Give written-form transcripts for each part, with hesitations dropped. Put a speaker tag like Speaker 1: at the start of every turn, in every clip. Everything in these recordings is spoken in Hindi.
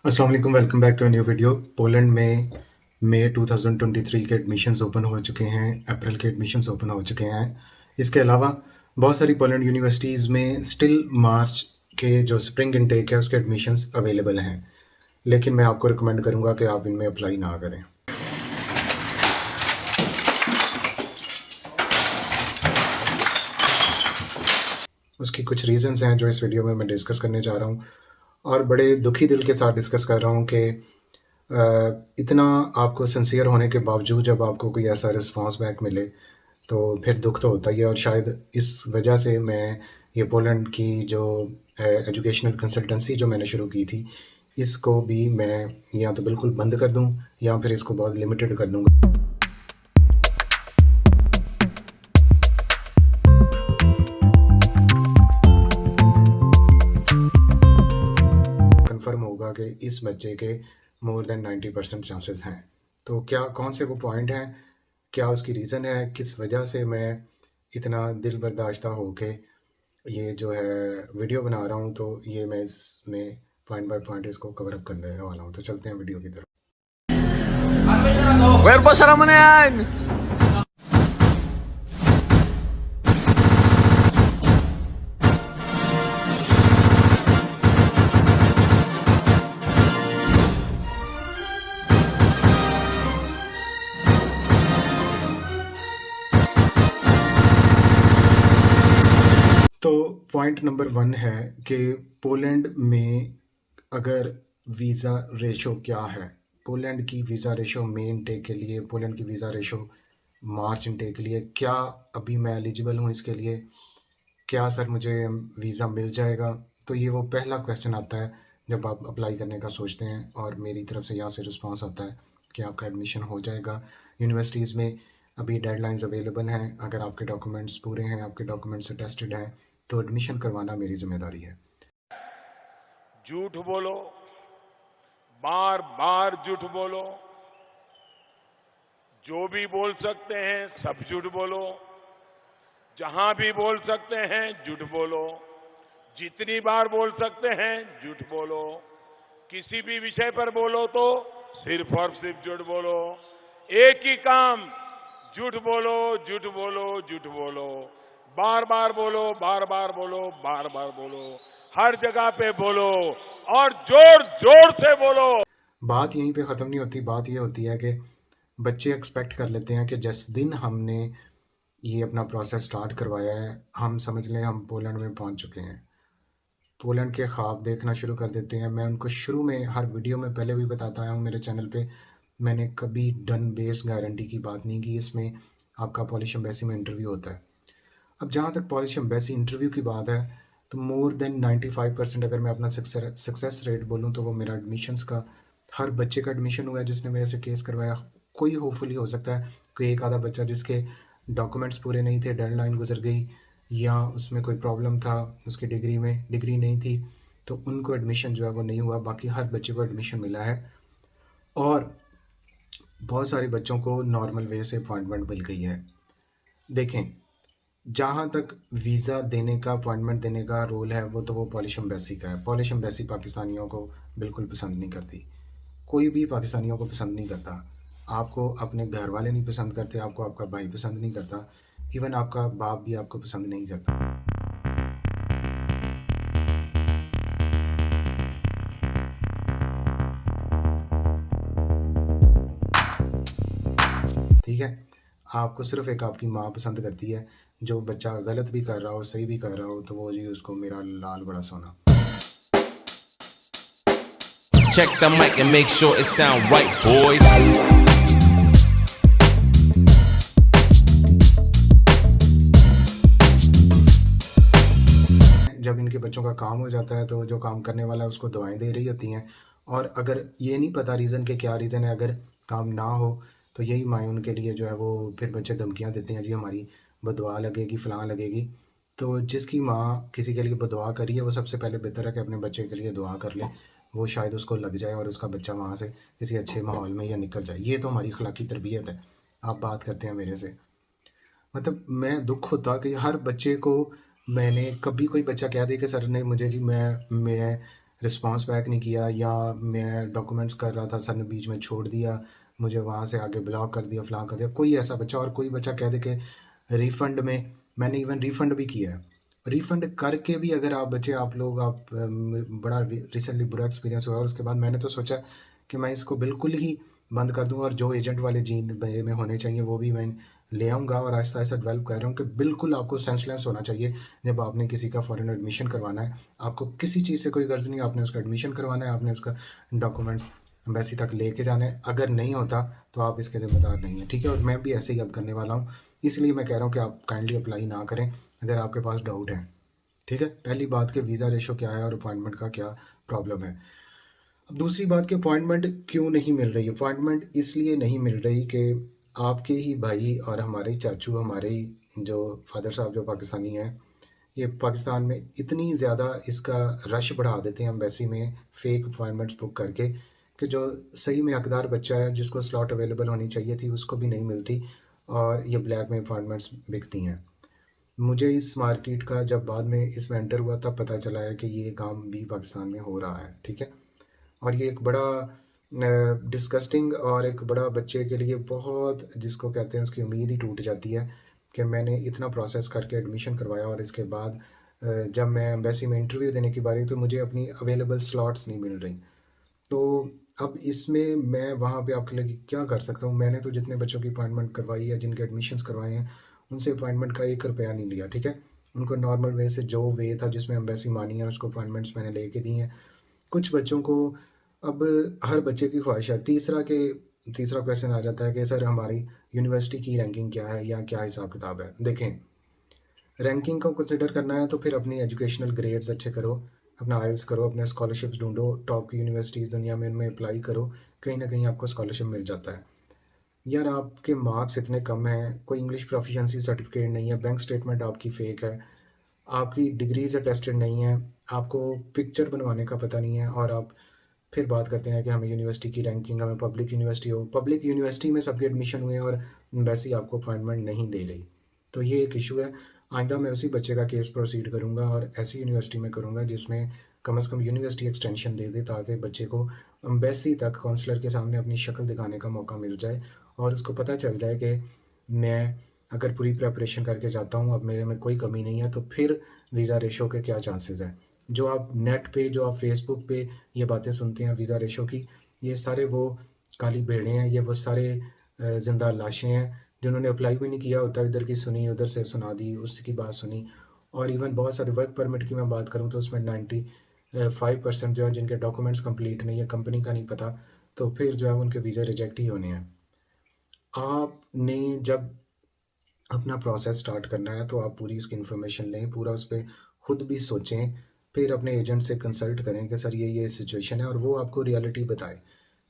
Speaker 1: अस्सलाम वालेकुम, welcome back to a new video. Poland में मई 2023 के एडमिशन्स ओपन हो चुके हैं, अप्रैल के एडमिशन्स ओपन हो चुके हैं। इसके अलावा बहुत सारी पोलैंड यूनिवर्सिटीज़ में स्टिल मार्च के जो स्प्रिंग इनटेक है उसके एडमिशन्स अवेलेबल हैं, लेकिन मैं आपको रिकमेंड करूँगा कि आप इनमें अप्लाई ना करें। उसकी कुछ रीज़न्स हैं जो इस वीडियो में मैं डिस्कस करने जा रहा हूँ, और बड़े दुखी दिल के साथ डिस्कस कर रहा हूँ कि इतना आपको सिंसियर होने के बावजूद जब आपको कोई ऐसा रिस्पॉन्स बैक मिले तो फिर दुख तो होता ही है। और शायद इस वजह से मैं ये पोलैंड की जो एजुकेशनल कंसल्टेंसी जो मैंने शुरू की थी, इसको भी मैं या तो बिल्कुल बंद कर दूं या फिर इसको बहुत लिमिटेड कर दूंगा। कंफर्म होगा कि इस बच्चे के मोर देन 90% चांसेस हैं। तो क्या कौन से वो पॉइंट हैं, क्या उसकी रीज़न है, किस वजह से मैं इतना दिल बर्दाश्ता हो के ये जो है वीडियो बना रहा हूँ, तो ये मैं इसमें पॉइंट बाय पॉइंट इसको कवर अप करने वाला हूँ। तो चलते हैं वीडियो की तरफ।
Speaker 2: Cuerpo Saramonean!
Speaker 1: तो पॉइंट नंबर 1 है कि पोलैंड में अगर वीज़ा रेशो क्या है, पोलैंड की वीज़ा रेशो मई इनटेक के लिए, पोलैंड की वीज़ा रेशो मार्च इनटेक के लिए, क्या अभी मैं एलिजिबल हूँ इसके लिए, क्या सर मुझे वीज़ा मिल जाएगा? तो ये वो पहला क्वेश्चन आता है जब आप अप्लाई करने का सोचते हैं, और मेरी तरफ से यहाँ से रिस्पांस आता है कि आपका एडमिशन हो जाएगा। यूनिवर्सिटीज़ में अभी डेडलाइंस अवेलेबल हैं, अगर आपके डॉक्यूमेंट्स पूरे हैं, आपके डॉक्यूमेंट्स अटेस्टेड हैं, तो एडमिशन करवाना मेरी जिम्मेदारी है।
Speaker 3: झूठ बोलो, बार बार झूठ बोलो, जो भी बोल सकते हैं सब झूठ बोलो, जहां भी बोल सकते हैं झूठ बोलो, जितनी बार बोल सकते हैं झूठ बोलो, किसी भी विषय पर बोलो तो सिर्फ और सिर्फ झूठ बोलो। एक ही काम, झूठ बोलो, झूठ बोलो, झूठ बोलो, बार बार बोलो, बार बार बोलो, बार बार बोलो, हर जगह पे बोलो और जोर जोर से बोलो।
Speaker 1: बात यहीं पे ख़त्म नहीं होती। बात ये होती है कि बच्चे एक्सपेक्ट कर लेते हैं कि जिस दिन हमने ये अपना प्रोसेस स्टार्ट करवाया है, हम समझ लें हम पोलैंड में पहुंच चुके हैं, पोलैंड के ख्वाब देखना शुरू कर देते हैं। मैं उनको शुरू में हर वीडियो में पहले भी बताता आया हूँ मेरे चैनल पे, मैंने कभी डन बेस गारंटी की बात नहीं की। इसमें आपका पॉलिश एम्बेसी में इंटरव्यू होता है। अब जहाँ तक पॉलिश एम्बेसी इंटरव्यू की बात है, तो मोर देन 95% अगर मैं अपना सक्सेस रेट बोलूँ तो वो मेरा एडमिशन्स का, हर बच्चे का एडमिशन हुआ है जिसने मेरे से केस करवाया। कोई होपफुली हो सकता है कोई एक आधा बच्चा जिसके डॉक्यूमेंट्स पूरे नहीं थे, डेडलाइन गुजर गई, या उसमें कोई प्रॉब्लम था, उसकी डिग्री नहीं थी, तो उनको एडमिशन जो है वो नहीं हुआ। बाकी हर बच्चे को एडमिशन मिला है, और बहुत सारे बच्चों को नॉर्मल वे से अपॉइंटमेंट मिल गई है। देखें, जहाँ तक वीज़ा देने का, अपॉइंटमेंट देने का रोल है, वो तो वो पॉलिश एम्बेसी का है। पॉलिश एम्बेसी पाकिस्तानियों को बिल्कुल पसंद नहीं करती, कोई भी पाकिस्तानियों को पसंद नहीं करता। आपको अपने घर वाले नहीं पसंद करते, आपको आपका भाई पसंद नहीं करता, इवन आपका बाप भी आपको पसंद नहीं करता। ठीक है, आपको सिर्फ एक आपकी माँ पसंद करती है। जो बच्चा गलत भी कर रहा हो, सही भी कर रहा हो, तो वो जी उसको मेरा लाल बड़ा सोना।
Speaker 2: Check the mic and make sure it sound right, boys.
Speaker 1: जब इनके बच्चों का काम हो जाता है तो जो काम करने वाला है उसको दवाएं दे रही होती हैं, और अगर ये नहीं पता रीज़न के क्या रीज़न है, अगर काम ना हो तो यही माएँ उनके लिए जो है वो फिर बच्चे धमकियाँ देते हैं, जी हमारी बदुआ लगेगी, फ़लाँ लगेगी। तो जिसकी माँ किसी के लिए बदुआ करी है, वो सबसे पहले बेहतर है कि अपने बच्चे के लिए दुआ कर ले, वो शायद उसको लग जाए और उसका बच्चा वहाँ से किसी अच्छे माहौल में या निकल जाए। ये तो हमारी अखलाकी तरबियत है। आप बात करते हैं मेरे से, मतलब मैं दुख होता कि हर बच्चे को, मैंने कभी कोई बच्चा कह दे कि सर ने मुझे जी मैं रिस्पॉन्स बैक नहीं किया, या मैं डॉक्यूमेंट्स कर रहा था, सर ने बीच में छोड़ दिया, मुझे वहाँ से आगे ब्लॉक कर दिया, फलां कर दिया, कोई ऐसा बच्चा। और कोई बच्चा कह दे कि रिफ़ंड में, मैंने इवन रिफ़ंड भी किया है। रिफ़ंड करके भी अगर आप बच्चे, आप लोग, आप बड़ा रिसेंटली बुरा एक्सपीरियंस हुआ, और उसके बाद मैंने तो सोचा कि मैं इसको बिल्कुल ही बंद कर दूँ, और जो एजेंट वाले जीन मेरे में होने चाहिए वो भी मैं ले आऊँगा, और आहिस्ता आहिस्ता डेवलप कर रहा हूँ कि बिल्कुल आपको सेंसलेस होना चाहिए जब आपने किसी का फ़ॉरेन एडमिशन करवाना है। आपको किसी चीज़ से कोई गर्ज नहीं, आपने उसका एडमिशन करवाना है, आपने उसका डॉक्यूमेंट्स एम्बेसी तक लेके जाना है। अगर नहीं होता तो आप इसके ज़िम्मेदार नहीं हैं, ठीक है। और मैं भी ऐसे ही अब करने वाला हूँ, इसलिए मैं कह रहा हूँ कि आप काइंडली अप्लाई ना करें अगर आपके पास डाउट है, ठीक है। पहली बात कि वीज़ा रेशो क्या है और अपॉइंटमेंट का क्या प्रॉब्लम है। अब दूसरी बात कि अपॉइंटमेंट क्यों नहीं मिल रही। अपॉइंटमेंट इसलिए नहीं मिल रही कि आपके ही भाई और हमारे ही चाचू, हमारे ही जो फादर साहब जो पाकिस्तानी हैं, ये पाकिस्तान में इतनी ज़्यादा इसका रश बढ़ा देते हैं एम्बेसी में फ़ेक अपॉइंटमेंट्स बुक करके, कि जो सही में हकदार बच्चा है जिसको स्लॉट अवेलेबल होनी चाहिए थी उसको भी नहीं मिलती, और ये ब्लैक में अपॉइंटमेंट्स बिकती हैं। मुझे इस मार्केट का जब बाद में इसमें एंटर हुआ तब पता चला है कि ये काम भी पाकिस्तान में हो रहा है, ठीक है। और ये एक बड़ा डिस्गस्टिंग और एक बड़ा बच्चे के लिए बहुत, जिसको कहते हैं उसकी उम्मीद ही टूट जाती है कि मैंने इतना प्रोसेस करके एडमिशन करवाया, और इसके बाद जब मैं एम्बेसी में इंटरव्यू देने की बारी तो मुझे अपनी अवेलेबल स्लॉट्स नहीं मिल रही। तो अब इसमें मैं वहाँ पे आपके लिए क्या कर सकता हूँ। मैंने तो जितने बच्चों की अपॉइंटमेंट करवाई है, जिनके एडमिशन्स करवाए हैं, उनसे अपॉइंटमेंट का 1 रुपया नहीं लिया, ठीक है। उनको नॉर्मल वे से, जो वे था जिसमें एम्बेसी मानी है, उसको अपॉइंटमेंट्स मैंने लेके दी हैं। कुछ बच्चों को, अब हर बच्चे की ख्वाहिश है, तीसरा क्वेश्चन आ जाता है कि सर हमारी यूनिवर्सिटी की रैंकिंग क्या है या क्या हिसाब किताब है। देखें, रैंकिंग को कंसिडर करना है तो फिर अपनी एजुकेशनल ग्रेड्स अच्छे करो, अपना आइल्स करो, अपने स्कॉलरशिप्स ढूंढो, टॉप की यूनिवर्सिटीज़ दुनिया में, उनमें अप्लाई करो, कहीं ना कहीं आपको स्कॉलरशिप मिल जाता है। यार आपके मार्क्स इतने कम हैं, कोई इंग्लिश प्रोफिशिएंसी सर्टिफिकेट नहीं है, बैंक स्टेटमेंट आपकी फ़ेक है, आपकी डिग्री से टेस्टेड नहीं है, आपको पिक्चर बनवाने का पता नहीं है, और आप फिर बात करते हैं कि हमें यूनिवर्सिटी की रैंकिंग, हमें पब्लिक यूनिवर्सिटी हो, पब्लिक यूनिवर्सिटी में सबके एडमिशन हुए हैं और वैसे ही आपको अपॉइंटमेंट नहीं दे रही। तो ये एक इशू है। आइंदा मैं उसी बच्चे का केस प्रोसीड करूँगा और ऐसी यूनिवर्सिटी में करूँगा जिसमें कम से कम यूनिवर्सिटी एक्सटेंशन दे दे, ताकि बच्चे को एम्बेसी तक काउंसलर के सामने अपनी शक्ल दिखाने का मौका मिल जाए, और उसको पता चल जाए कि मैं अगर पूरी प्रेपरेशन करके जाता हूँ, अब मेरे में कोई कमी नहीं है, तो फिर वीज़ा रेशो के क्या चांसेस हैं। जो आप नेट पे, जो आप फेसबुक पे ये बातें सुनते हैं वीज़ा रेशो की, ये सारे वो काली भेड़ें हैं, ये वो सारे ज़िंदा लाशें हैं जिन्होंने अप्लाई भी नहीं किया होता, इधर की सुनी, उधर से सुना दी, उसकी बात सुनी। और इवन बहुत सारे वर्क परमिट की मैं बात करूँ तो उसमें 95% जो है जिनके डॉक्यूमेंट्स कंप्लीट नहीं है, कंपनी का नहीं पता, तो फिर जो है उनके वीज़ा रिजेक्ट ही होने हैं। आपने जब अपना प्रोसेस स्टार्ट करना है तो आप पूरी उसकी इन्फॉर्मेशन लें, पूरा उस पर खुद भी सोचें, फिर अपने एजेंट से कंसल्ट करें कि सर ये सिचुएशन है, और वो आपको रियलिटी बताए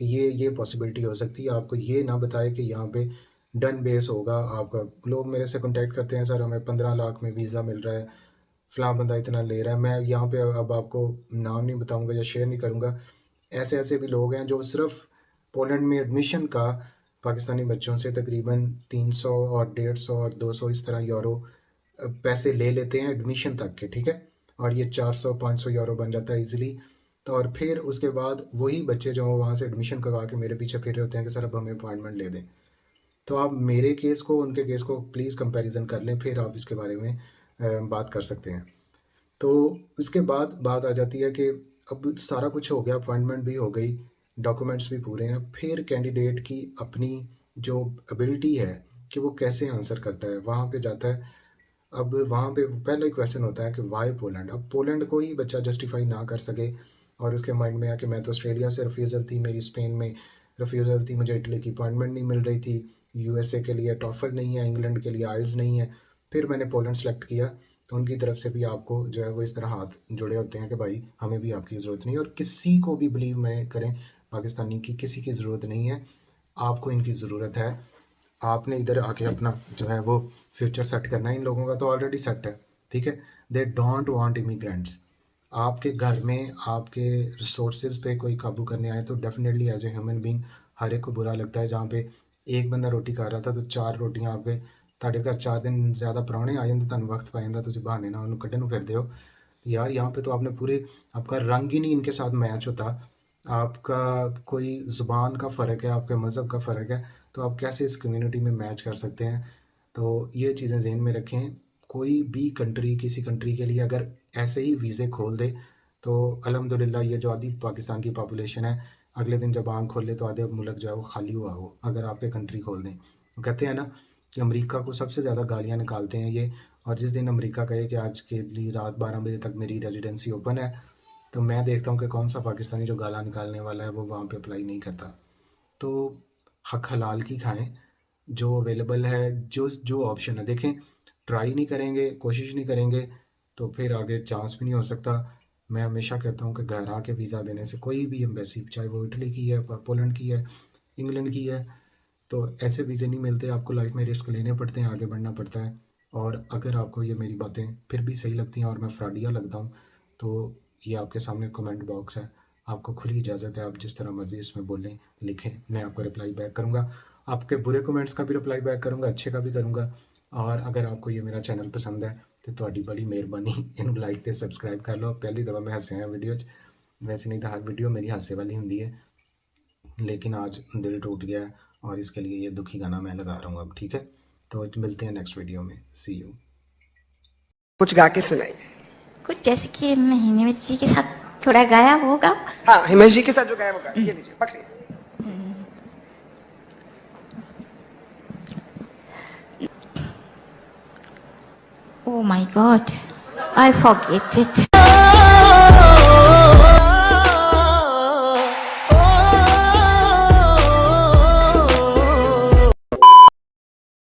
Speaker 1: कि ये पॉसिबिलिटी हो सकती है। आपको ये ना बताए कि यहाँ पे डन बेस होगा आपका। लोग मेरे से कांटेक्ट करते हैं, सर हमें 15 लाख में वीज़ा मिल रहा है, फ़लाँ बंदा इतना ले रहा है। मैं यहाँ पे अब आपको नाम नहीं बताऊँगा या शेयर नहीं करूँगा। ऐसे ऐसे भी लोग हैं जो सिर्फ पोलैंड में एडमिशन का पाकिस्तानी बच्चों से तकरीबन 300 और 150 और 200 इस तरह यूरो पैसे ले लेते हैं एडमिशन तक के, ठीक है। और ये 400-500 यूरो बन जाता है इजीली। तो और फिर उसके बाद वही बच्चे जो वहाँ से एडमिशन करवा के मेरे पीछे फिर रहे होते हैं कि सर अब हमें अपॉइंटमेंट ले दें। तो आप मेरे केस को उनके केस को प्लीज़ कंपैरिजन कर लें, फिर आप इसके बारे में बात कर सकते हैं। तो उसके बाद बात आ जाती है कि अब सारा कुछ हो गया, अपॉइंटमेंट भी हो गई, डॉक्यूमेंट्स भी पूरे हैं, फिर कैंडिडेट की अपनी जो एबिलिटी है कि वो कैसे आंसर करता है, वहाँ पे जाता है। अब वहाँ पे पहला ही क्वेश्चन होता है कि वाई पोलैंड। अब पोलैंड को ही बच्चा जस्टिफाई ना कर सके और उसके माइंड में है कि मैं तो ऑस्ट्रेलिया से रिफ्यूज़ल थी, मेरी स्पेन में रिफ्यूज़ल थी, मुझे इटली की अपॉइंटमेंट नहीं मिल रही थी, यूएसए के लिए टॉफल नहीं है, इंग्लैंड के लिए आइल्स नहीं है, फिर मैंने पोलैंड सेलेक्ट किया। तो उनकी तरफ से भी आपको जो है वो इस तरह हाथ जुड़े होते हैं कि भाई हमें भी आपकी ज़रूरत नहीं है, और किसी को भी बिलीव में करें पाकिस्तानी की किसी की ज़रूरत नहीं है, आपको इनकी ज़रूरत है। आपने इधर आके अपना जो है वो फ्यूचर सेट करना है। इन लोगों का तो ऑलरेडी सेट है, ठीक है। They don't want immigrants. आपके घर में आपके रिसोर्सेज पे कोई काबू करने आए तो definitely as a human being हर एक को बुरा लगता है। जहाँ पे एक बंदा रोटी खा रहा था तो 4 रोटियां आपके ਤੁਹਾਡੇ ਘਰ 4 दिन ज़्यादा ਪ੍ਰਾਹੁਣੇ ਆ ਜਾਂਦੇ, ਤੁਹਾਨੂੰ ਵਕਤ ਪੈ ਜਾਂਦਾ, ਤੁਸੀਂ ਬਹਾਨੇ ਨਾਲ ਉਹਨੂੰ ਕੱਢਣ ਨੂੰ ਫਿਰਦੇ ਹੋ। यार यहाँ पे तो आपने पूरे, आपका रंग ही नहीं इनके साथ मैच होता, आपका कोई ज़ुबान का फ़र्क है, आपके मज़हब का फ़र्क है, तो आप कैसे इस कम्युनिटी में मैच कर सकते हैं? तो ये चीज़ें ज़हन में रखें। कोई भी कंट्री, किसी कंट्री के लिए अगर ऐसे ही वीज़े खोल दे तो अल्हम्दुलिल्लाह ये जो आधी पाकिस्तान की पॉपुलेशन है, अगले दिन जब आँख खोले तो आधे मुल्क जो है वो खाली हुआ हो, अगर आप ये कंट्री खोल दें। वो कहते हैं ना कि अमेरिका को सबसे ज़्यादा गालियाँ निकालते हैं ये, और जिस दिन अमेरिका कहे कि आज के लिए रात 12 बजे तक मेरी रेजिडेंसी ओपन है, तो मैं देखता हूँ कि कौन सा पाकिस्तानी जो गाला निकालने वाला है वो वहाँ पे अप्लाई नहीं करता। तो हक हलाल की खाएं, जो अवेलेबल है, जो जो ऑप्शन है देखें। ट्राई नहीं करेंगे, कोशिश नहीं करेंगे तो फिर आगे चांस भी नहीं हो सकता। मैं हमेशा कहता हूँ कि घर आके वीज़ा देने से कोई भी एम्बेसी, चाहे वो इटली की है, पोलैंड की है, इंग्लैंड की है, तो ऐसे वीज़े नहीं मिलते। आपको लाइफ में रिस्क लेने पड़ते हैं, आगे बढ़ना पड़ता है। और अगर आपको ये मेरी बातें फिर भी सही लगती हैं और मैं फ्रॉडिया लगता हूँ, तो ये आपके सामने कमेंट बॉक्स है, आपको खुली इजाज़त है, आप जिस तरह मर्ज़ी इसमें बोलें, लिखें, मैं आपको रिप्लाई बैक करूँगा। आपके बुरे कमेंट्स का भी रिप्लाई बैक करूँगा, अच्छे का भी करूँगा। और अगर आपको ये मेरा चैनल पसंद है तो ਤੁਹਾਡੀ बड़ी मेहरबानी इनू लाइक ਤੇ सब्सक्राइब कर लो। पहली दफ़ा मैं हंसिया वीडियो च, वैसे नहीं तो हर वीडियो मेरी हासे वाली होंगी है, लेकिन आज दिल टूट गया है और इसके लिए ये दुखी गाना मैं लगा रहा हूँ अब। ठीक है, तो मिलते हैं नेक्स्ट वीडियो में, सी यू।
Speaker 4: कुछ गा के सुनाइए।
Speaker 5: कुछ जैसे कि हिमेश जी के साथ थोड़ा गाया होगा।
Speaker 4: हाँ, हिमेश जी के साथ जो गाया वो गा, ये लीजिए पकड़िए।
Speaker 5: Oh my God, I forget it.